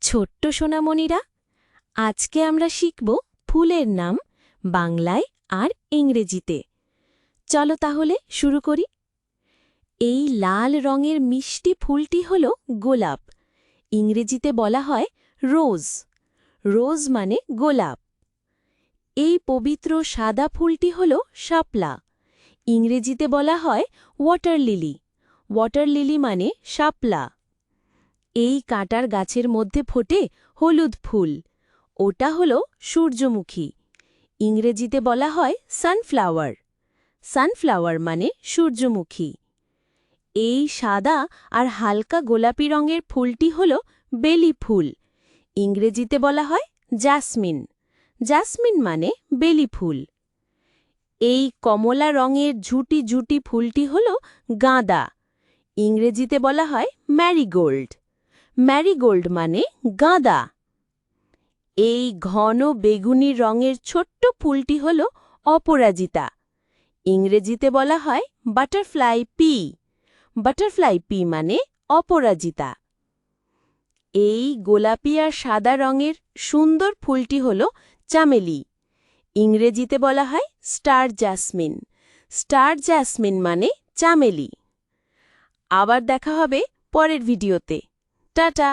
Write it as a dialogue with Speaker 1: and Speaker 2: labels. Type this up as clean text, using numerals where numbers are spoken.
Speaker 1: ছোট্ট সোনামণিরা, আজকে আমরা শিখব ফুলের নাম বাংলায় আর ইংরেজিতে। চলো তাহলে শুরু করি। এই লাল রঙের মিষ্টি ফুলটি হল গোলাপ। ইংরেজিতে বলা হয় রোজ। রোজ মানে গোলাপ। এই পবিত্র সাদা ফুলটি হল শাপলা। ইংরেজিতে বলা হয় ওয়াটার লিলি। ওয়াটার লিলি মানে শাপলা। এই কাঁটার গাছের মধ্যে ফোটে হলুদ ফুল, ওটা হল সূর্যমুখী। ইংরেজিতে বলা হয় সানফ্লাওয়ার। সানফ্লাওয়ার মানে সূর্যমুখী। এই সাদা আর হালকা গোলাপি রঙের ফুলটি হল বেলি ফুল। ইংরেজিতে বলা হয় জাসমিন। জাসমিন মানে বেলি ফুল। এই কমলা রঙের ঝুটি ঝুটি ফুলটি হল গাঁদা। ইংরেজিতে বলা হয় ম্যারিগোল্ড। ম্যারিগোল্ড মানে গাঁদা। এই ঘন বেগুনি রঙের ছোট্ট ফুলটি হল অপরাজিতা। ইংরেজিতে বলা হয় বাটারফ্লাই পি। বাটারফ্লাই পি মানে অপরাজিতা। এই গোলাপি আর সাদা রঙের সুন্দর ফুলটি হল চামেলি। ইংরেজিতে বলা হয় স্টার জাসমিন। স্টার জাসমিন মানে চামেলি। আবার দেখা হবে পরের ভিডিওতে। টাটা।